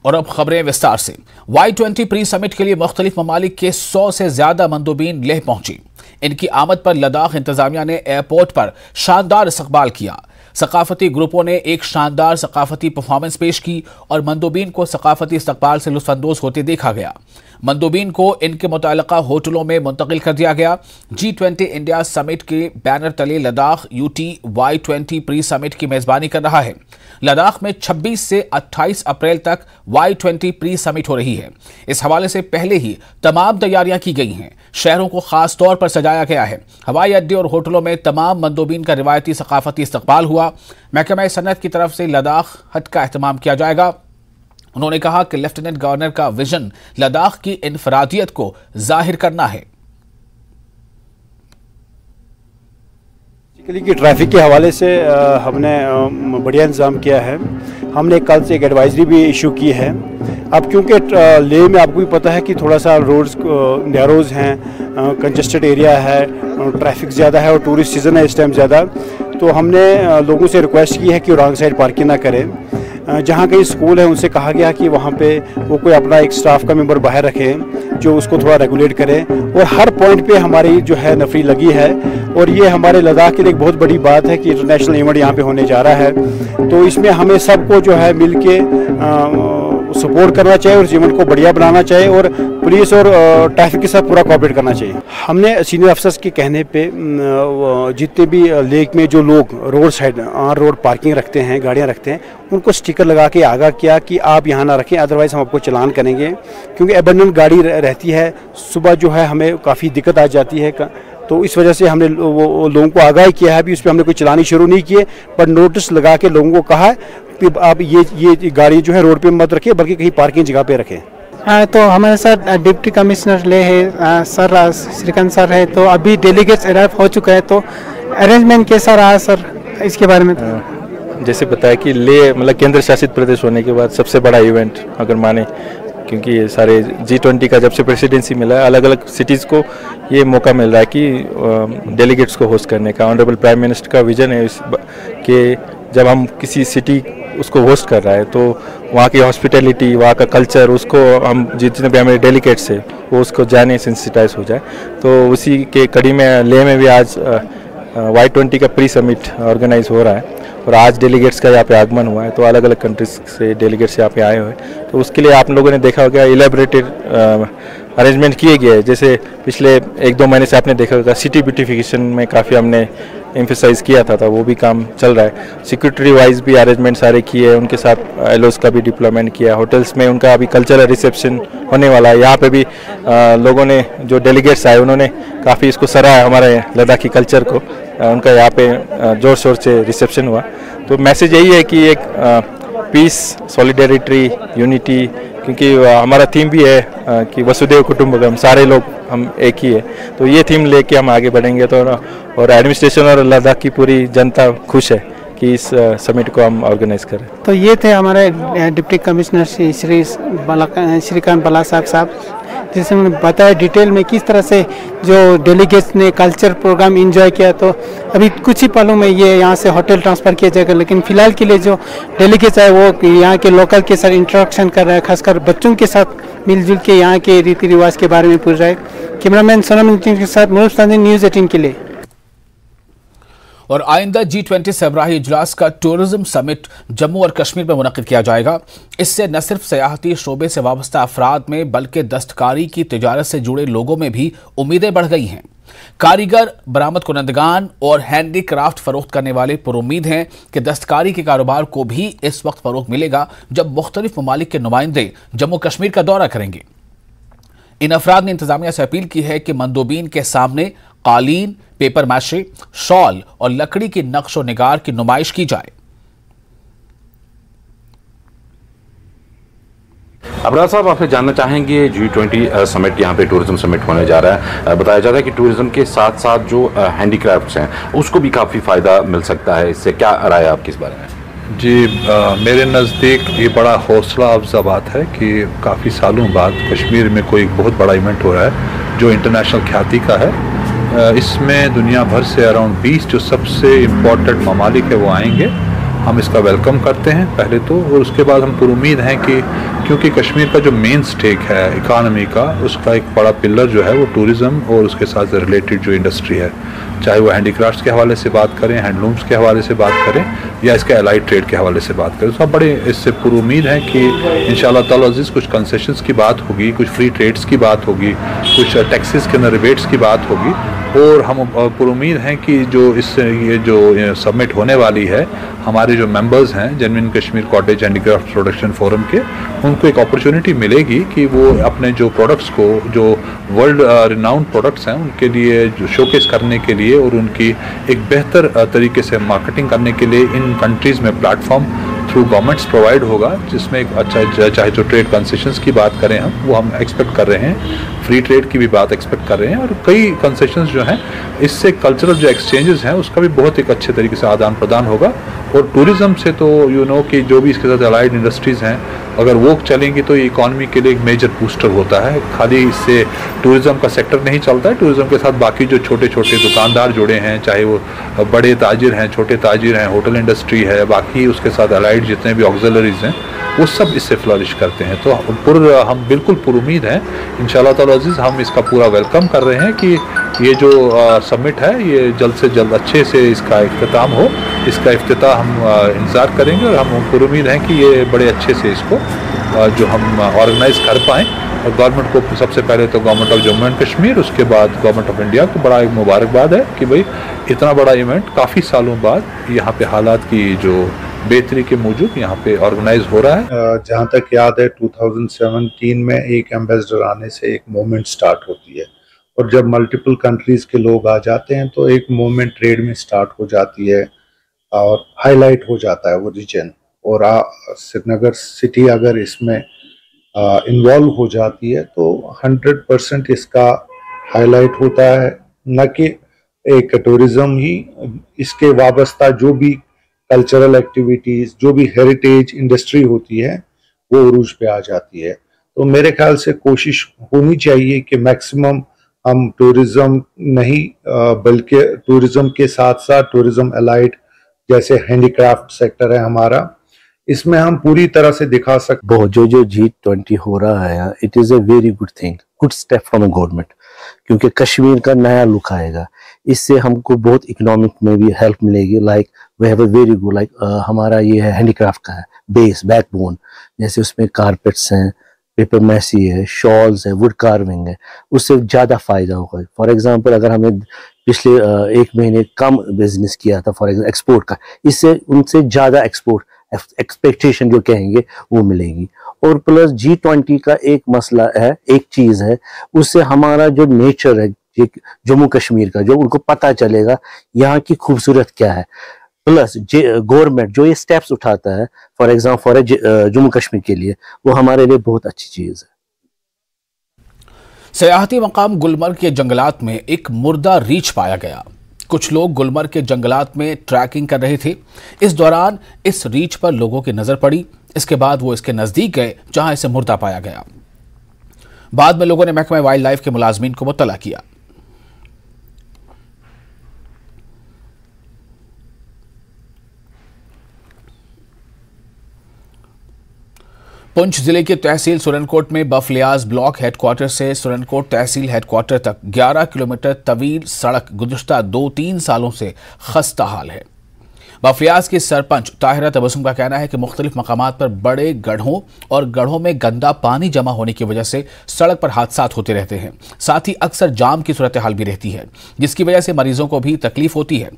और अब खबरें विस्तार से। Y20 प्री समिट के लिए मुख्तलिफ ममालिक के 100 से ज्यादा मंदूबीन लेह पहुंची। इनकी आमद पर लद्दाख इंतजामिया ने एयरपोर्ट पर शानदार इस्तकबाल किया। सकाफती ग्रुपों ने एक शानदार सकाफती परफॉर्मेंस पेश की और मंदूबीन को सकाफती इस्तकबाल से लुत्फानंदोज होते देखा गया। मंदूबीन को इनके मुताल्लिका होटलों में मुंतकिल कर दिया गया। G20 इंडिया समिट के बैनर तले Ladakh UT Y20 pre summit की मेजबानी कर रहा है। लद्दाख में 26 से 28 अप्रैल तक Y20 प्री समिट हो रही है। इस हवाले से पहले ही तमाम तैयारियां की गई हैं। शहरों को खास तौर पर सजाया गया है। हवाई अड्डे और होटलों में तमाम मंदूबीन का रिवायती सकाफती इस्तकबाल हुआ। महकमा सनत की तरफ से लद्दाख हट का एहतमाम किया जाएगा। उन्होंने कहा कि लेफ्टिनेंट गवर्नर का विजन लद्दाख की इनफरादियत को जाहिर करना है। की ट्रैफिक के हवाले से हमने बढ़िया इंतज़ाम किया है। हमने कल से एक एडवाइजरी भी इशू की है। अब क्योंकि लेह में आपको भी पता है कि थोड़ा सा रोड्स नैरोज़ हैं, कंजस्टेड एरिया है, ट्रैफिक ज़्यादा है और टूरिस्ट सीज़न है इस टाइम ज़्यादा, तो हमने लोगों से रिक्वेस्ट की है कि रॉन्ग साइड पार्किंग ना करें। जहाँ कहीं स्कूल है उनसे कहा गया कि वहाँ पे वो कोई अपना एक स्टाफ का मेंबर बाहर रखे जो उसको थोड़ा रेगुलेट करे। और हर पॉइंट पे हमारी जो है नफरी लगी है और ये हमारे लद्दाख के लिए एक बहुत बड़ी बात है कि इंटरनेशनल इवेंट यहाँ पे होने जा रहा है। तो इसमें हमें सबको जो है मिल के सपोर्ट करना चाहिए और इस इवेंट को बढ़िया बनाना चाहिए और पुलिस और ट्रैफिक के साथ पूरा कोऑपरेट करना चाहिए। हमने सीनियर अफसर्स के कहने पे जितने भी लेक में जो लोग road side on road parking रखते हैं, गाड़ियाँ रखते हैं, उनको स्टिकर लगा के आगाह किया कि आप यहाँ ना रखें, अदरवाइज़ हम आपको चालान करेंगे। क्योंकि एबंडन गाड़ी रहती है, सुबह जो है हमें काफ़ी दिक्कत आ जाती है, तो इस वजह से हमने वो लोगों को आगाह किया है। अभी उस पर हमने कोई चलानी शुरू नहीं किए, पर नोटिस लगा के लोगों को कहा है कि आप ये गाड़ी जो है रोड पे मत रखें बल्कि कहीं पार्किंग जगह पे रखें। तो हमारे साथ डिप्टी कमिश्नर ले है सर श्रीकांत सर है, तो अभी डेलीगेट्स अराइव हो चुका है, तो अरेंजमेंट कैसा रहा सर इसके बारे में? जैसे बताया कि ले मतलब केंद्र शासित प्रदेश होने के बाद सबसे बड़ा इवेंट अगर माने, क्योंकि ये सारे G20 का जब से प्रेसिडेंसी मिला है अलग अलग सिटीज़ को ये मौका मिल रहा है कि डेलीगेट्स को होस्ट करने का। ऑनरेबल प्राइम मिनिस्टर का विजन है कि जब हम किसी सिटी उसको होस्ट कर रहा है तो वहाँ की हॉस्पिटैलिटी, वहाँ का कल्चर, उसको हम जितने भी हमारे डेलीगेट्स है वो उसको जाने सेंसिटाइज हो जाए। तो उसी के कड़ी में लेह में भी आज Y20 का प्री समिट ऑर्गेनाइज हो रहा है और आज डेलीगेट्स का यहाँ पे आगमन हुआ है। तो अलग अलग कंट्रीज से डेलीगेट्स यहाँ पे आए हुए हैं। तो उसके लिए आप लोगों ने देखा होगा इलेबरेटेड अरेंजमेंट किए गए। जैसे पिछले 1-2 महीने से आपने देखा होगा सिटी ब्यूटिफिकेशन में काफ़ी हमने एम्फेसाइज किया था, वो भी काम चल रहा है। सिक्योरिटी वाइज भी अरेंजमेंट सारे किए, उनके साथ एलोस का भी डिप्लॉयमेंट किया। होटल्स में उनका अभी कल्चरल रिसेप्शन होने वाला है। यहाँ पे भी लोगों ने जो डेलीगेट्स आए उन्होंने काफ़ी इसको सराहा हमारे लद्दाखी कल्चर को। उनका यहाँ पे जोर शोर से रिसेप्शन हुआ। तो मैसेज यही है कि एक पीस, सॉलिडेरिटी, यूनिटी, क्योंकि हमारा थीम भी है कि वसुदेव कुटुंबकम, सारे लोग हम एक ही है। तो ये थीम लेके हम आगे बढ़ेंगे। तो और एडमिनिस्ट्रेशन और लद्दाख की पूरी जनता खुश है कि इस समिट को हम ऑर्गेनाइज करें। तो ये थे हमारे डिप्टी कमिश्नर श्रीकांत बला साहब, जिसने उन्होंने बताया डिटेल में किस तरह से जो डेलीगेट्स ने कल्चर प्रोग्राम एंजॉय किया। तो अभी कुछ ही पलों में ये यहाँ से होटल ट्रांसफ़र किया जाएगा, लेकिन फ़िलहाल के लिए जो डेलीगेट्स है वो यहाँ के लोकल के साथ इंटरेक्शन कर रहा है, खासकर बच्चों के साथ मिलजुल के यहाँ के रीति रिवाज के बारे में पूछ रहा है। कैमरामैन सोनम के साथ न्यूज़ 18 के लिए। और आइंदा G20 सरबराही इजलास का टूरिज्म समिट जम्मू और कश्मीर में मुनक़िद किया जाएगा। इससे न सिर्फ सयाहती शोबे से वाबस्ता अफराद में बल्कि दस्तकारी की तिजारत से जुड़े लोगों में भी उम्मीदें बढ़ गई हैं। कारीगर, बरामद कुनंदगान और हैंडी क्राफ्ट फरोख्त करने वाले पुरुम्मीद हैं कि दस्तकारी के कारोबार को भी इस वक्त फरोग मिलेगा जब मुख्तलिफ ममालिक के नुमाइंदे जम्मू कश्मीर का दौरा करेंगे। इन अफराद ने इंतजामिया से अपील की है कि मंदूबीन के सामने कालीन, पेपर मैशे, शॉल और लकड़ी की नक्श व निगार की नुमाइश की जाए। अबरार साहब, आपसे जानना चाहेंगे G20 समिट यहाँ पे टूरिज्म समिट होने जा रहा है। बताया जाता है कि टूरिज्म के साथ साथ जो हैंडीक्राफ्ट्स हैं उसको भी काफ़ी फ़ायदा मिल सकता है। इससे क्या राय है आपकी इस बारे में? जी, मेरे नज़दीक ये बड़ा हौसला अफजा बात है कि काफ़ी सालों बाद कश्मीर में कोई बहुत बड़ा इवेंट हो रहा है जो इंटरनेशनल ख्याति का है। इसमें दुनिया भर से अराउंड 20 जो सबसे इम्पोर्टेंट ममालिक है वो आएंगे हम इसका वेलकम करते हैं पहले तो, और उसके बाद हम पुरुमीद हैं कि क्योंकि कश्मीर का जो मेन स्टेक है इकानमी का, उसका एक बड़ा पिलर जो है वो टूरिज़्म और उसके साथ रिलेटेड जो इंडस्ट्री है, चाहे वो हैंडीक्राफ्ट्स के हवाले से बात करें, हैंडलूम्स के हवाले से बात करें या इसके एलाइड ट्रेड के हवाले से बात करें, तो हम बड़े इससे पुरुमीद हैं कि इंशाअल्लाह ताला अज़ीज़ कुछ कंसेशंस की बात होगी, कुछ फ्री ट्रेड्स की बात होगी, कुछ टैक्सेस के अंदर रिबेट्स की बात होगी। और हम पुरुमीद हैं कि जो ये जो सबमिट होने वाली है, हमारे जो मेंबर्स हैं genuine Kashmir cottage handicraft production forum के, उनको एक अपॉर्चुनिटी मिलेगी कि वो अपने जो प्रोडक्ट्स को, जो वर्ल्ड रिनाउंड प्रोडक्ट्स हैं, उनके लिए जो शोकेस करने के लिए और उनकी एक बेहतर तरीके से मार्केटिंग करने के लिए इन कंट्रीज़ में प्लेटफॉर्म थ्रू गवर्नमेंट्स प्रोवाइड होगा, जिसमें एक अच्छा, चाहे जो ट्रेड कंसेशंस की बात करें हम एक्सपेक्ट कर रहे हैं, फ्री ट्रेड की भी बात एक्सपेक्ट कर रहे हैं, और कई कंसेशंस जो हैं इससे कल्चरल जो एक्सचेंजेस हैं उसका भी बहुत एक अच्छे तरीके से आदान प्रदान होगा। और टूरिज़्म से तो कि जो भी इसके साथ अलाइड इंडस्ट्रीज़ हैं, अगर वो चलेंगी तो ये इकॉनमी के लिए एक मेजर बूस्टर होता है। खाली इससे टूरिज़्म का सेक्टर नहीं चलता है, टूरिज़्म के साथ बाकी जो छोटे छोटे दुकानदार जुड़े हैं, चाहे वो बड़े ताजिर हैं, छोटे ताजिर हैं, होटल इंडस्ट्री है, बाकी उसके साथ अलाइड जितने भी ऑक्सिलरीज़ हैं, वो सब इससे फ्लरिश करते हैं। तो हम बिल्कुल पुरुमीद हैं इंशाअल्लाह ताला अज़ीज़, हम इसका पूरा वेलकम कर रहे हैं कि ये जो समिट है ये जल्द से जल्द अच्छे से इसका इख्तिताम हो। इसका इफ्तिताह हम इंतज़ार करेंगे और हम पुरुमीद हैं कि ये बड़े अच्छे से इसको जो हम ऑर्गेनाइज़ कर पाएँ। और गवर्नमेंट को सबसे पहले तो government of Jammu and Kashmir, उसके बाद गवर्नमेंट ऑफ इंडिया को बड़ा एक मुबारकबाद है कि भाई इतना बड़ा इवेंट काफ़ी सालों बाद यहाँ पे हालात की जो बेहतरी के मूजब यहाँ पे ऑर्गेनाइज हो रहा है। जहाँ तक याद है 2017 में एक एम्बेसडर आने से एक मूवमेंट स्टार्ट होती है, और जब मल्टीपल कंट्रीज़ के लोग आ जाते हैं तो एक मूवमेंट ट्रेड में स्टार्ट हो जाती है और हाईलाइट हो जाता है वो रीजन। और श्रीनगर सिटी अगर इसमें इन्वॉल्व हो जाती है तो 100% इसका हाईलाइट होता है, न कि एक टूरिज़्म ही, इसके वाबस्ता जो भी कल्चरल एक्टिविटीज़, जो भी हेरिटेज इंडस्ट्री होती है वो उरूज पे आ जाती है। तो मेरे ख्याल से कोशिश होनी चाहिए कि मैक्सिमम हम टूरिज़्म नहीं बल्कि टूरिज़्म के साथ साथ टूरिज़्म अलाइड जैसे हैंडीक्राफ्ट सेक्टर है हमारा, इसमें हम पूरी तरह से दिखा सकते। बहुत जो G20 हो रहा है, it is a very good thing, good step from a government, क्योंकि कश्मीर का नया लुक आएगा। इससे हमको बहुत इकोनॉमिक में भी हेल्प मिलेगी। Like we have a very good, like हमारा ये है हैंडीक्राफ्ट का है बेस, बैकबोन, जैसे उसमें कारपेट्स हैं, पेपर मैसी है, शॉल्स है, वुड कार्विंग है, उससे ज़्यादा फ़ायदा होगा। फॉर एग्जांपल अगर हमें पिछले 1 महीने कम बिजनेस किया था फॉर एग्जांपल एक्सपोर्ट का, इससे उनसे ज़्यादा एक्सपोर्ट एक्सपेक्टेशन जो कहेंगे वो मिलेगी। और प्लस G20 का एक मसला है, एक चीज़ है, उससे हमारा जो नेचर है जम्मू कश्मीर का, जो उनको पता चलेगा यहाँ की खूबसूरत क्या है। प्लस गवर्नमेंट जो ये स्टेप्स उठाता है for example for Jammu Kashmir के लिए, वो हमारे लिए बहुत अच्छी चीज़ है। सयाहती मकाम गुलमर्ग के जंगलात में एक मुर्दा रीछ पाया गया। कुछ लोग गुलमर्ग के जंगलात में ट्रैकिंग कर रहे थे। इस दौरान इस रीछ पर लोगों की नजर पड़ी। इसके बाद वो इसके नजदीक गए जहां इसे मुर्दा पाया गया। बाद में लोगों ने महकमा वाइल्ड लाइफ के मुलाजमीन को मुत्तला किया। पुंछ जिले के तहसील सुरनकोट में बफलियाज ब्लॉक हेडक्वार्टर से सुरनकोट तहसील हेडक्वार्टर तक 11 किलोमीटर तवील सड़क गुज़िश्ता 2-3 सालों से खस्ता हाल है। बफलियाज के सरपंच ताहिरा तबस्सुम का कहना है कि मुख्तलिफ मकामात पर बड़े गड्ढों और गड्ढों में गंदा पानी जमा होने की वजह से सड़क पर हादसात होते रहते हैं। साथ ही अक्सर जाम की सूरत हाल भी रहती है, जिसकी वजह से मरीजों को भी तकलीफ होती है।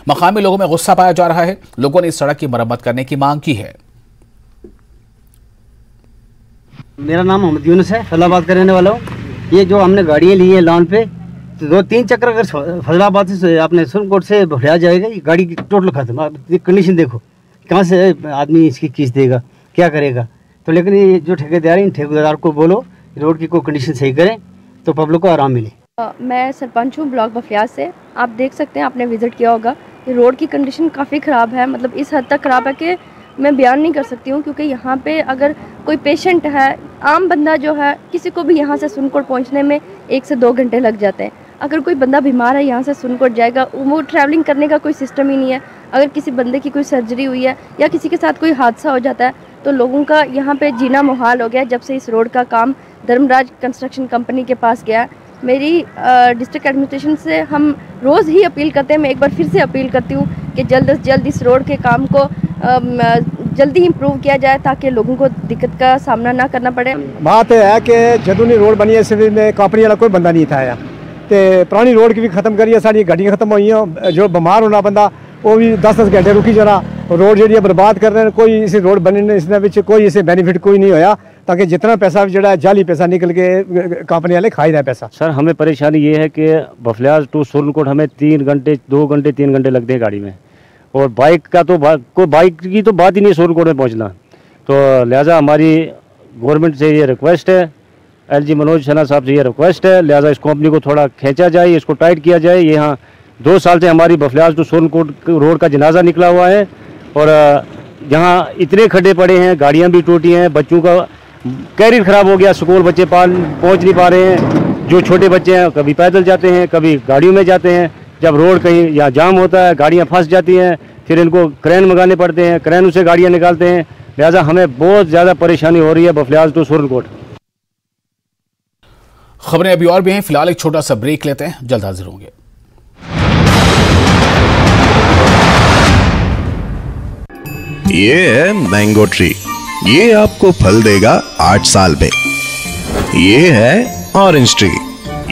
मकामी लोगों में गुस्सा पाया जा रहा है। लोगों ने इस सड़क की मरम्मत करने की मांग की है। मेरा नाम मोहम्मद यूनुस है, फैसलाबाद का रहने वाला हूँ। ये जो हमने गाड़ियाँ ली है लॉन पे, तो 2-3 चक्कर अगर फैसलाबाद से आपने सुरनकोट से भटिया जाएगा, ये गाड़ी की टोटल खत्म। आप कंडीशन देखो, कहाँ से आदमी इसकी किस्त देगा, क्या करेगा। तो लेकिन ये जो ठेकेदार है, ठेकेदार को बोलो रोड की कोई कंडीशन सही करें तो पब्लिक को आराम मिले। मैं सरपंच हूँ ब्लॉक बफलियाज से। आप देख सकते हैं, आपने विज़िट किया होगा, ये रोड की कंडीशन काफ़ी ख़राब है। मतलब इस हद तक ख़राब है कि मैं बयान नहीं कर सकती हूँ, क्योंकि यहाँ पे अगर कोई पेशेंट है, आम बंदा जो है, किसी को भी यहाँ से सुरनकोट पहुँचने में 1 से 2 घंटे लग जाते हैं। अगर कोई बंदा बीमार है, यहाँ से सुरनकोट जाएगा, वो ट्रैवलिंग करने का कोई सिस्टम ही नहीं है। अगर किसी बंदे की कोई सर्जरी हुई है या किसी के साथ कोई हादसा हो जाता है तो लोगों का यहाँ पे जीना मुहाल हो गया जब से इस रोड का काम धर्मराज कंस्ट्रक्शन कंपनी के पास गया है। मेरी डिस्ट्रिक्ट एडमिनिस्ट्रेशन से हम रोज़ ही अपील करते हैं, मैं एक बार फिर से अपील करती हूँ कि जल्द से जल्द इस रोड के काम को जल्दी इंप्रूव किया जाए ताकि लोगों को दिक्कत का सामना ना करना पड़े। बात है कि जदों नी रोड बनी है सिविल में कंपनी वाला कोई बंदा नहीं था आया तो पुरानी रोड की भी खत्म करिए, सारी गड्डियाँ खत्म हुई हैं, जो बीमार होना बंदा वो भी 10-10 घंटे रुकी जाना, रोड जी बर्बाद कर रहे हैं, कोई इस रोड बनने इसमें कोई इसे बेनीफिट कोई नहीं होया ताकि जितना पैसा जो जाली पैसा निकल के कंपनी वाले खाई रहे पैसा। सर हमें परेशानी ये है कि बफलियाज टू सुरनकोट हमें 3 घंटे लगते हैं गाड़ी में, और बाइक का तो कोई बाइक की तो बात ही नहीं सुरनकोट में पहुंचना। तो लिहाजा हमारी गवर्नमेंट से ये रिक्वेस्ट है, LG मनोज सिन्हा साहब से ये रिक्वेस्ट है, लिहाजा इस कंपनी को थोड़ा खींचा जाए, इसको टाइट किया जाए। यहाँ 2 साल से हमारी बफलियाज टू सोनकोट रोड का जनाजा निकला हुआ है और यहाँ इतने खड्डे पड़े हैं, गाड़ियाँ भी टूटी हैं, बच्चों का कैरियर ख़राब हो गया, स्कूल बच्चे पहुँच नहीं पा रहे हैं। जो छोटे बच्चे हैं कभी पैदल जाते हैं कभी गाड़ियों में जाते हैं, जब रोड कहीं यहाँ जाम होता है गाड़ियाँ फंस जाती हैं, फिर इनको क्रेन मंगाने पड़ते हैं, क्रेन से गाड़ियाँ निकालते हैं। लिहाजा हमें बहुत ज़्यादा परेशानी हो रही है बफलियाज टू सोनकोट। खबरें अभी और भी हैं, फिलहाल एक छोटा सा ब्रेक लेते हैं, जल्द हाजिर होंगे। ये है मैंगो ट्री, ये आपको फल देगा 8 साल में। ये है ऑरेंज ट्री,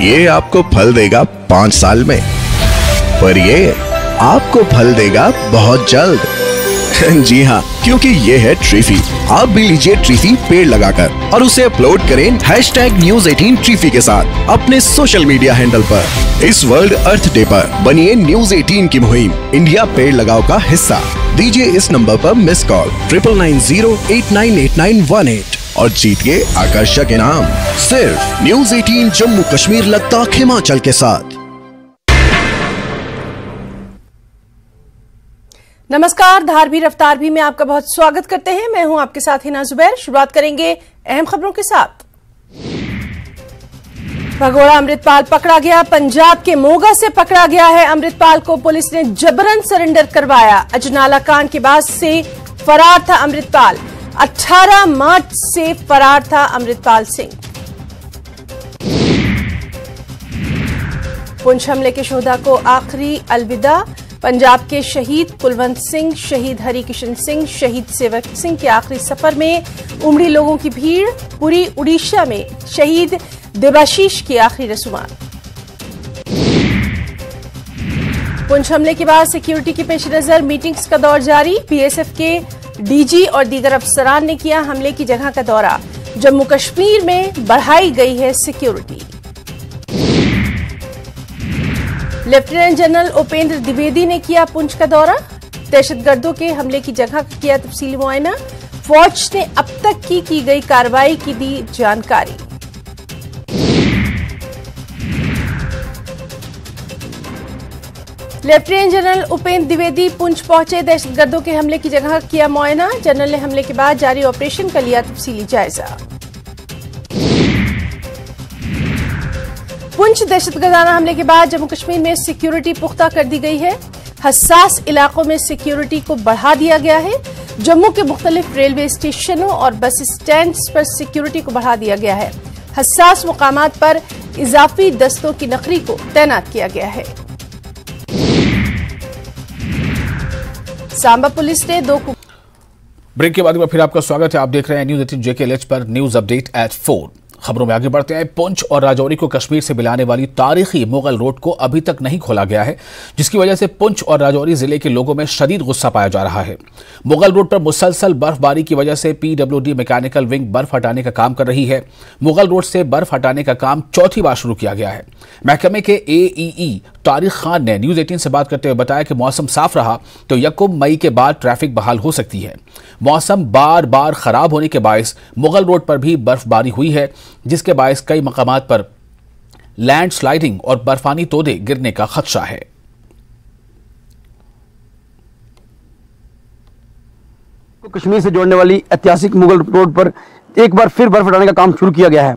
ये आपको फल देगा 5 साल में। पर ये आपको फल देगा बहुत जल्द। जी हाँ, क्योंकि ये है ट्रीफी। आप भी लीजिए ट्रीफी पेड़ लगाकर और उसे अपलोड करें #News18 ट्रीफी के साथ अपने सोशल मीडिया हैंडल पर। इस वर्ल्ड अर्थ डे पर बनिए News 18 की मुहिम इंडिया पेड़ लगाओ का हिस्सा। दीजिए इस नंबर पर मिस कॉल 9990898918 और जीतिए आकर्षक इनाम सिर्फ News 18 जम्मू कश्मीर लद्दाख हिमाचल के साथ। नमस्कार, धारवी रफ्तार भी में आपका बहुत स्वागत करते हैं। मैं हूं आपके साथ हिना जुबैर। शुरुआत करेंगे अहम खबरों के साथ। भगोड़ा अमृतपाल पकड़ा गया। पंजाब के मोगा से पकड़ा गया है अमृतपाल को पुलिस ने जबरन सरेंडर करवाया। अजनाला कांड के बाद से फरार था अमृतपाल। 18 मार्च से फरार था अमृतपाल सिंह। पुंछ हमले के शोधा को आखिरी अलविदा। पंजाब के शहीद कुलवंत सिंह, शहीद हरिकिशन सिंह, शहीद सेवक सिंह के आखिरी सफर में उमड़ी लोगों की भीड़। पूरी उड़ीसा में शहीद देबाशीष की आखिरी रसूमात। पुंछ हमले के बाद सिक्योरिटी के पेश नजर मीटिंग्स का दौर जारी। BSF के DG और दीगर अफसरान ने किया हमले की जगह का दौरा। जम्मू कश्मीर में बढ़ाई गई है security. Lieutenant general Upendra Dwivedi ने किया पुंछ का दौरा। दहशतगर्दों के हमले की जगह का किया तफसीली मुआयना। फौज ने अब तक की गई कार्रवाई की दी जानकारी। लेफ्टिनेंट जनरल उपेंद्र द्विवेदी पुंछ पहुंचे। दहशतगर्दों के हमले की जगह किया मुआयना। जनरल ने हमले के बाद जारी ऑपरेशन का लिया तफसीली जायजा। पुंछ दहशतगर्दाना हमले के बाद जम्मू कश्मीर में सिक्योरिटी पुख्ता कर दी गई है। हसास इलाकों में सिक्योरिटी को बढ़ा दिया गया है। जम्मू के मुख्तलिफ रेलवे स्टेशनों और बस स्टैंड्स पर सिक्योरिटी को बढ़ा दिया गया है। हसास मुकामात पर इजाफी दस्तों की नफरी को तैनात किया गया है। सांबा पुलिस ने 2 ब्रेक के बाद फिर आपका स्वागत है। आप देख रहे हैं News 18 JKLH पर न्यूज अपडेट एट 4। खबरों में आगे बढ़ते हैं। पुंछ और राजौरी को कश्मीर से मिलाने वाली तारीखी मुगल रोड को अभी तक नहीं खोला गया है, जिसकी वजह से पुंछ और राजौरी जिले के लोगों में शदीद गुस्सा पाया जा रहा है। मुगल रोड पर मुसलसल बर्फबारी की वजह से PWD मैकेनिकल विंग बर्फ हटाने का काम कर रही है। मुगल रोड से बर्फ हटाने का काम चौथी बार शुरू किया गया है। महकमे के AEE तारिक खान ने News 18 से बात करते हुए बताया कि मौसम साफ रहा तो 1 मई के बाद ट्रैफिक बहाल हो सकती है। मौसम बार बार खराब होने के बायस मुगल रोड पर भी बर्फबारी हुई है, जिसके बायस कई मकामात पर लैंड स्लाइडिंग और बर्फानी तोदे गिरने का खदशा है। कश्मीर से जोड़ने वाली ऐतिहासिक मुगल रोड पर एक बार फिर बर्फ हटाने का काम शुरू किया गया है।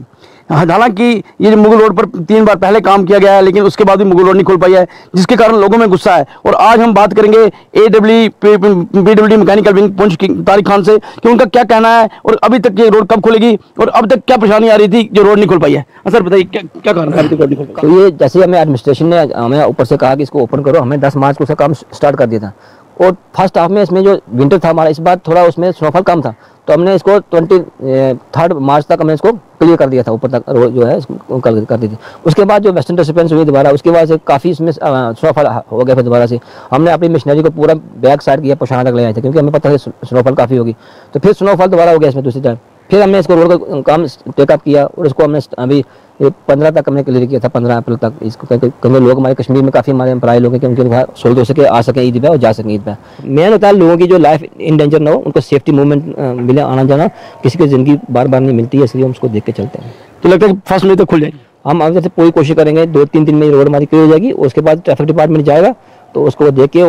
हालांकि ये जो मुगल रोड पर 3 बार पहले काम किया गया है, लेकिन उसके बाद भी मुगल रोड नहीं खुल पाई है, जिसके कारण लोगों में गुस्सा है। और आज हम बात करेंगे PWD मैकेनिकल विंग पुंछ की तारिक खान से कि उनका क्या कहना है और अभी तक ये रोड कब खुलेगी और अब तक क्या परेशानी आ रही थी जो रोड नहीं खुल पाई है। सर बताइए क्या कारण है रोड नहीं खुल पाई? तो ये जैसे हमें एडमिनिस्ट्रेशन ने हमें ऊपर से कहा कि इसको ओपन करो, हमें 10 मार्च को उसका काम स्टार्ट कर दिया था। और फर्स्ट हाफ में इसमें जो विंटर था हमारा, इस बार थोड़ा उसमें स्नोफॉल कम था, तो हमने इसको 23 मार्च तक हमने इसको क्लियर कर दिया था, ऊपर तक रोड जो है इसको कर दी थी। उसके बाद जो वेस्टर्न डिस्टर्बेंस हुई दोबारा, उसके बाद से काफ़ी इसमें स्नोफॉल हो गया। फिर दोबारा से हमने अपनी मशीनरी को पूरा बैक साइड किया, पोशाना तक ले आए थे, क्योंकि हमें पता है स्नोफॉल काफ़ी होगी। तो फिर स्नोफॉल दोबारा हो गया इसमें दूसरी टाइम। फिर हमने इसको रोड का काम टेकअप किया और इसको हमने अभी 15 तक हमने क्लियर किया था, 15 अप्रैल तक इसको, क्योंकि लोग हमारे कश्मीर में काफ़ी हमारे एम्प्लॉय लोग हैं कि उनके सोल्ड हो सके, आ सकें ईद पे और जा सकें ईद पे। मेन होता है लोगों की जो लाइफ इन डेंजर ना हो, उनको सेफ्टी मूवमेंट मिले, आना जाना, किसी की ज़िंदगी बार बार नहीं मिलती है, इसलिए हम उसको देख के चलते हैं। तो लगता है कि फर्स्ट मई तक खुल जाएगी। हम अब जैसे पूरी कोशिश करेंगे, 2-3 दिन में रोड हमारी क्लियर हो जाएगी। उसके बाद ट्रैफिक डिपार्टमेंट जाएगा तो उसको देख के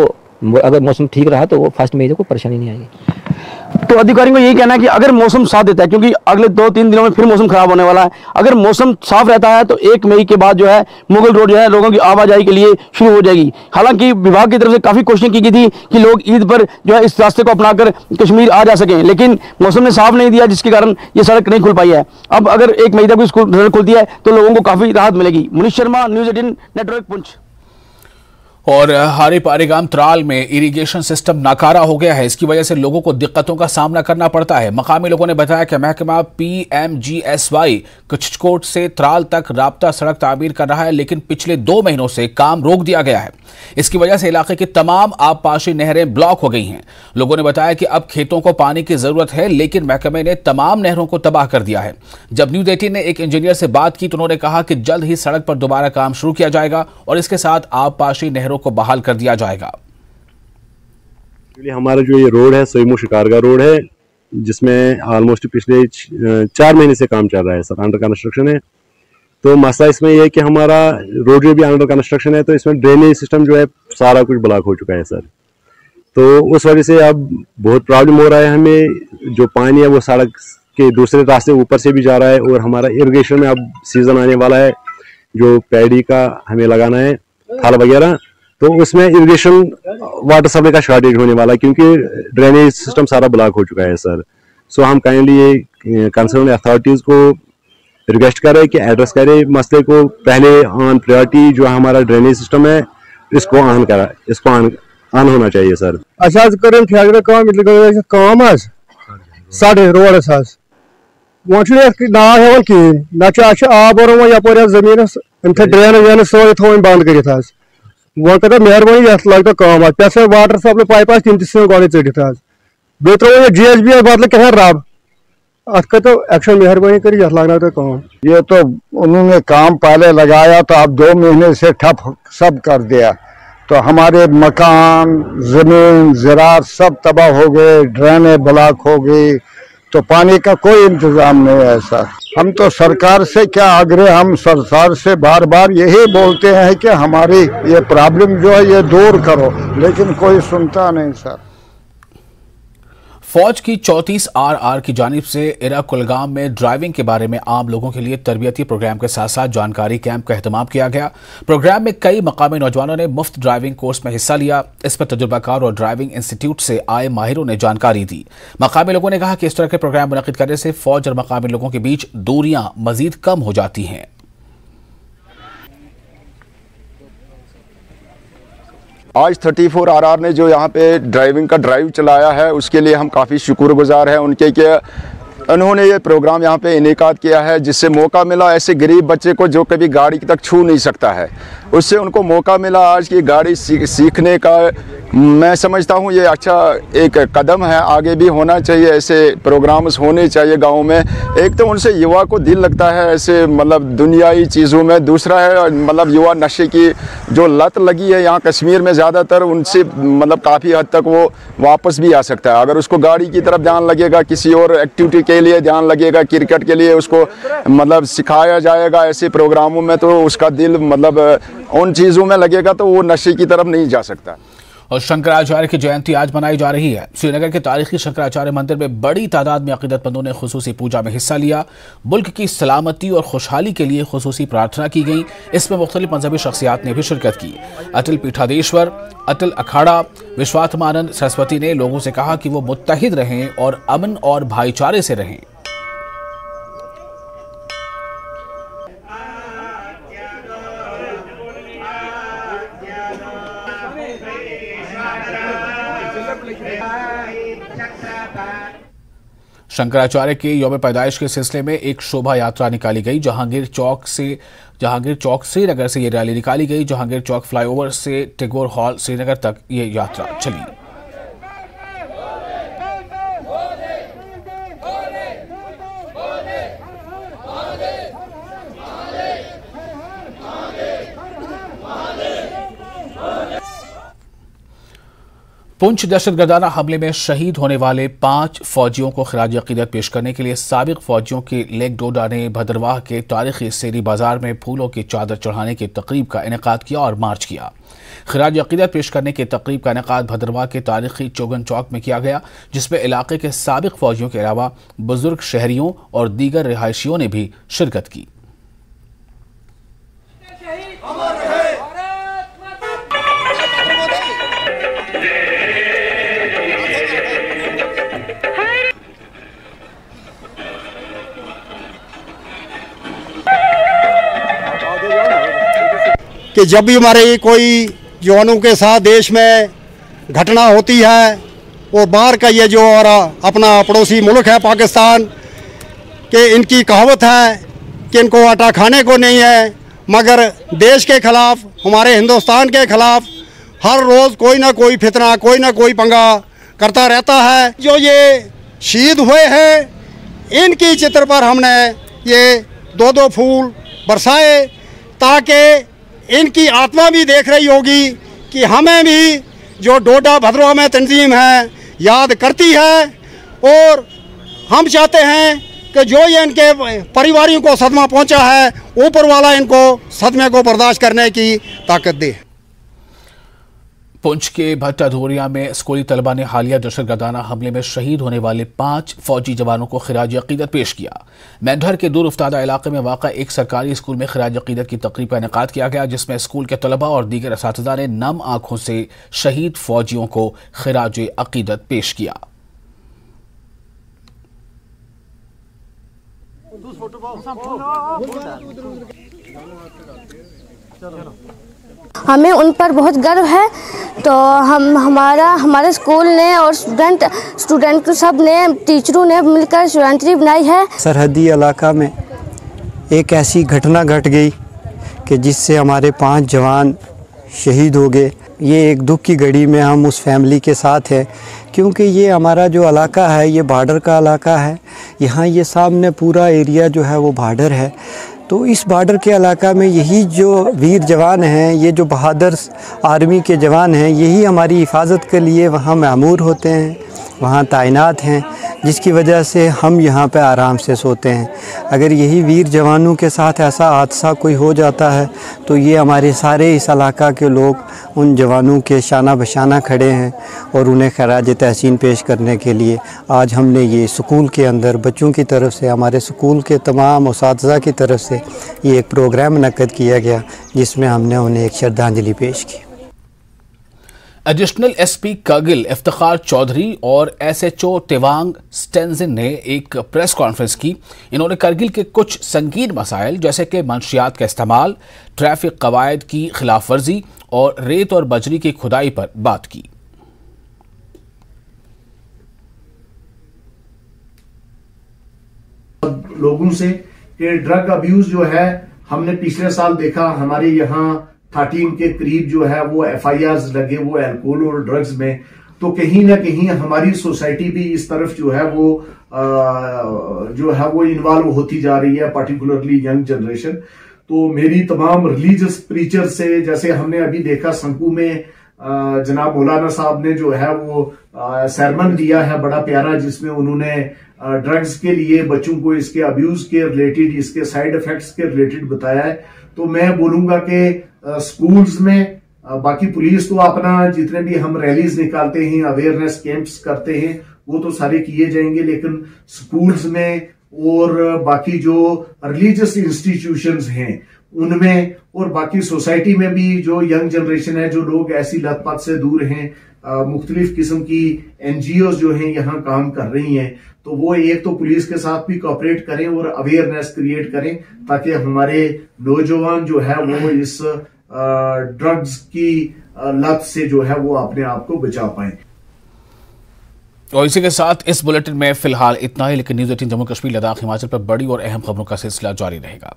अगर मौसम ठीक रहा तो वो फर्स्ट मई तक कोई परेशानी नहीं आएगी। तो अधिकारियों को यही कहना है कि अगर मौसम साथ देता है, क्योंकि अगले 2-3 दिनों में फिर मौसम खराब होने वाला है, अगर मौसम साफ रहता है तो 1 मई के बाद जो है मुगल रोड जो है लोगों की आवाजाही के लिए शुरू हो जाएगी। हालांकि विभाग की तरफ से काफ़ी कोशिशें की गई थी कि लोग ईद पर जो है इस रास्ते को अपनाकर कश्मीर आ जा सकें, लेकिन मौसम ने साफ नहीं दिया, जिसके कारण ये सड़क नहीं खुल पाई है। अब अगर 1 मई तक सड़क खुलती है तो लोगों को काफ़ी राहत मिलेगी। Munish Sharma, news 18 network, Poonch. और हारी पारीगाम त्राल में इरिगेशन सिस्टम नाकारा हो गया है। इसकी वजह से लोगों को दिक्कतों का सामना करना पड़ता है। मकामी लोगों ने बताया कि महकमा PMGSY कचकोट से त्राल तक राब्ता सड़क तामीर कर रहा है, लेकिन पिछले 2 महीनों से काम रोक दिया गया है। इसकी वजह से इलाके की तमाम आबपाशी नहरें ब्लॉक हो गई हैं। लोगों ने बताया कि अब खेतों को पानी की जरूरत है, लेकिन महकमे ने तमाम नहरों को तबाह कर दिया है। जब न्यूज़ 18 ने एक इंजीनियर से बात की तो उन्होंने कहा कि जल्द ही सड़क पर दोबारा काम शुरू किया जाएगा और इसके साथ आबपाशी नहरों को बहाल कर दिया जाएगा। हमारा जो ये रोड है सोईमो शिकारगा रोड है, जिसमें ऑलमोस्ट पिछले 4 महीने से काम चल रहा है सर, अंडर कंस्ट्रक्शन है। तो मसला इसमें यह है कि हमारा रोड जो भी अंडर कंस्ट्रक्शन है, तो इसमें ड्रेनेज सिस्टम जो है सारा कुछ ब्लॉक हो चुका है सर। तो उस वजह से अब बहुत प्रॉब्लम हो रहा है हमें। जो पानी है वो सड़क के दूसरे रास्ते ऊपर से भी जा रहा है और हमारा इरिगेशन में अब सीजन आने वाला है, जो पैडी का हमें लगाना है थाल वगैरह, तो उसमें इरिगेशन वाटर सप्लाई का शॉर्टेज होने वाला है, क्योंकि ड्रेनेज सिस्टम सारा ब्लॉक हो चुका है सर। सो हम काइंडली ये कंसर्न अथॉरिटीज़ को रिक्वेस्ट कर रहे हैं कि एड्रेस करें मसले को, पहले ऑन प्रायोरिटी जो हमारा ड्रेनेज सिस्टम है इसको ऑन होना चाहिए सर। अच्छा करें ठेकेदार काम साढ़े रोड वो ना हेवन कहें ना आब और यपर जमीन ड्रेन वेन सोई थोन बंद कर वो कर मेहरबानी लग कम पे वाटर सप्लाई पाइप तम तम गो चढ़ित बे त्रो GSB बदल क्या रब अत एक्शन मेहरबानी कर लगना तो काम। ये तो उन्होंने काम पहले लगाया तो अब 2 महीने से ठप सब कर दिया, तो हमारे मकान जमीन ज़राअत सब तबाह हो गए, ड्रेनें ब्लॉक हो गई, तो पानी का कोई इंतजाम नहीं है सर। हम तो सरकार से क्या आग्रह, हम सरकार से बार बार यही बोलते हैं कि हमारी ये प्रॉब्लम जो है ये दूर करो, लेकिन कोई सुनता नहीं सर। फौज की 34 RR की जानिब से इरा कुलगाम में ड्राइविंग के बारे में आम लोगों के लिए तरबियती प्रोग्राम के साथ साथ जानकारी कैंप का एहतमाम किया गया। प्रोग्राम में कई मकामी नौजवानों ने मुफ्त ड्राइविंग कोर्स में हिस्सा लिया। इस पर तजुर्बाकार और ड्राइविंग इंस्टीट्यूट से आए माहिरों ने जानकारी दी। मकामी लोगों ने कहा कि इस तरह के प्रोग्राम मुनक़िद करने से फौज और मकामी लोगों के बीच दूरियां मजीद कम हो जाती हैं। आज 34 RR ने जो यहाँ पे ड्राइविंग का ड्राइव चलाया है उसके लिए हम काफ़ी शुक्रगुजार हैं उनके कि उन्होंने ये प्रोग्राम यहाँ पे इनेकाद किया है, जिससे मौका मिला ऐसे गरीब बच्चे को जो कभी गाड़ी तक छू नहीं सकता है, उससे उनको मौका मिला आज की गाड़ी सीखने का। मैं समझता हूँ ये अच्छा एक कदम है, आगे भी होना चाहिए, ऐसे प्रोग्राम्स होने चाहिए गाँव में। एक तो उनसे युवा को दिल लगता है ऐसे मतलब दुनियाई चीज़ों में, दूसरा है मतलब युवा नशे की जो लत लगी है यहाँ कश्मीर में ज़्यादातर, उनसे मतलब काफ़ी हद तक वो वापस भी आ सकता है। अगर उसको गाड़ी की तरफ ध्यान लगेगा, किसी और एक्टिविटी के लिए ध्यान लगेगा, क्रिकेट के लिए उसको मतलब सिखाया जाएगा ऐसे प्रोग्रामों में, तो उसका दिल मतलब उन चीज़ों में लगेगा तो वो नशे की तरफ नहीं जा सकता। और शंकराचार्य की जयंती आज मनाई जा रही है। श्रीनगर के तारीखी शंकराचार्य मंदिर में बड़ी तादाद में अकीदतमंदों ने खुसूसी पूजा में हिस्सा लिया। मुल्क की सलामती और खुशहाली के लिए खुसूसी प्रार्थना की गई। इसमें मुख्तलिफ मजहबी शख्सियात ने भी शिरकत की। अटल पीठाधीश्वर, अटल अखाड़ा, विश्वात्मानंद सरस्वती ने लोगों से कहा कि वो मुत्तहिद रहें और अमन और भाईचारे से रहें। शंकराचार्य के यौम पैदाइश के सिलसिले में एक शोभा यात्रा निकाली गई। जहांगीर चौक श्रीनगर से ये रैली निकाली गई। जहांगीर चौक फ्लाईओवर से टैगोर हॉल श्रीनगर तक ये यात्रा चली। पुंछ दहशतगर्दाना हमले में शहीद होने वाले 5 फौजियों को खिराज अकीदत पेश करने के लिए साबिक फौजियों के लेग डोडा ने भद्रवाह के तारीखी सेरी बाजार में फूलों की चादर चढ़ाने की तकरीब का इनेकाद किया और मार्च किया। खिराज अकीदत पेश करने की तकरीब का इनेकाद भद्रवाह के तारीखी चौगन चौक में किया गया, जिसमें इलाके के साबिक फौजियों के अलावा बुजुर्ग शहरियों और दीगर रिहायशियों ने भी शिरकत की। कि जब भी हमारे कोई जवानों के साथ देश में घटना होती है और बाहर का ये जो और अपना पड़ोसी मुल्क है पाकिस्तान, कि इनकी कहावत है कि इनको आटा खाने को नहीं है, मगर देश के खिलाफ, हमारे हिंदुस्तान के खिलाफ हर रोज़ कोई ना कोई फितना, कोई ना कोई पंगा करता रहता है। जो ये शहीद हुए हैं इनकी चित्र पर हमने ये 2-2 फूल बरसाए, ताकि इनकी आत्मा भी देख रही होगी कि हमें भी जो डोडा भद्रवाह में तंजीम है याद करती है, और हम चाहते हैं कि जो ये इनके परिवारों को सदमा पहुंचा है, ऊपर वाला इनको सदमे को बर्दाश्त करने की ताकत दे। पुंछ के भट्टा धोरिया में स्कूली तलबा ने हालिया दहशतगर्दाना हमले में शहीद होने वाले 5 फौजी जवानों को खिराज अकीदत पेश किया। मेंढर के दूर उफ्तादा इलाके में वाक़ा एक सरकारी स्कूल में खिराज अकीदत की तकरीब का इनेकाद किया गया, जिसमें स्कूल के तलबा और दीगर असातिज़ा ने नम आंखों से शहीद फौजियों को खिराज अकीदत पेश किया। हमें उन पर बहुत गर्व है। तो हमारे स्कूल ने और स्टूडेंट सब ने, टीचरों ने मिलकर शिवरात्रि बनाई है। सरहदी इलाका में एक ऐसी घटना घट गई कि जिससे हमारे 5 जवान शहीद हो गए। ये एक दुख की घड़ी में हम उस फैमिली के साथ हैं, क्योंकि ये हमारा जो इलाका है ये बॉर्डर का इलाका है। यहाँ ये सामने पूरा एरिया जो है वो बॉर्डर है। तो इस बॉर्डर के इलाका में यही जो वीर जवान हैं, ये जो बहादुर आर्मी के जवान हैं, यही हमारी हिफाजत के लिए वहाँ मामूर होते हैं, वहाँ तैनात हैं, जिसकी वजह से हम यहाँ पे आराम से सोते हैं। अगर यही वीर जवानों के साथ ऐसा हादसा कोई हो जाता है तो ये हमारे सारे इस इलाका के लोग उन जवानों के शाना बशाना खड़े हैं और उन्हें खराज तहसीन पेश करने के लिए आज हमने ये स्कूल के अंदर बच्चों की तरफ से, हमारे स्कूल के तमाम उस्ताज़ा की तरफ से ये एक प्रोग्राम मुनक्कद किया गया, जिसमें हमने उन्हें एक श्रद्धांजलि पेश की। एडिशनल एसपी करगिल इफ्तिखार चौधरी और एसएचओ तेवांग स्टेंजिन ने एक प्रेस कॉन्फ्रेंस की। इन्होंने करगिल के कुछ संगीन मसाइल जैसे कि मंशियात का इस्तेमाल, ट्रैफिक कवायद की खिलाफ वर्जी और रेत और बजरी की खुदाई पर बात की। लोगों से कि ड्रग अब्यूज जो है हमने पिछले साल देखा, हमारे यहाँ 13 के करीब जो है वो FIRs लगे वो अल्कोहल और ड्रग्स में। तो कहीं ना कहीं हमारी सोसाइटी भी इस तरफ जो है वो इन्वॉल्व होती जा रही है, पर्टिकुलरली यंग जनरेशन। तो मेरी तमाम रिलीजियस प्रीचर से, जैसे हमने अभी देखा संकू में जनाब मौलाना साहब ने जो है वो सरमन दिया है बड़ा प्यारा, जिसमें उन्होंने ड्रग्स के लिए बच्चों को इसके अब्यूज के रिलेटेड, इसके साइड इफेक्ट्स के रिलेटेड बताया है। तो मैं बोलूंगा कि स्कूल्स में बाकी पुलिस तो अपना जितने भी हम रैलीज निकालते हैं, अवेयरनेस कैंप्स करते हैं, वो तो सारे किए जाएंगे, लेकिन स्कूल्स में और बाकी जो रिलीजियस इंस्टीट्यूशंस हैं उनमें और बाकी सोसाइटी में भी जो यंग जनरेशन है, जो लोग ऐसी लत पत से दूर हैं, मुख्तलिफ किस्म की एनजीओ जो हैं यहाँ काम कर रही हैं, तो वो एक तो पुलिस के साथ भी कोऑपरेट करें और अवेयरनेस क्रिएट करें ताकि हमारे नौजवान जो है वो इस ड्रग्स की लत से जो है वो अपने आप को बचा पाए। और इसी के साथ इस बुलेटिन में फिलहाल इतना ही, लेकिन न्यूज़ 18 जम्मू कश्मीर, लद्दाख, हिमाचल पर बड़ी और अहम खबरों का सिलसिला जारी रहेगा।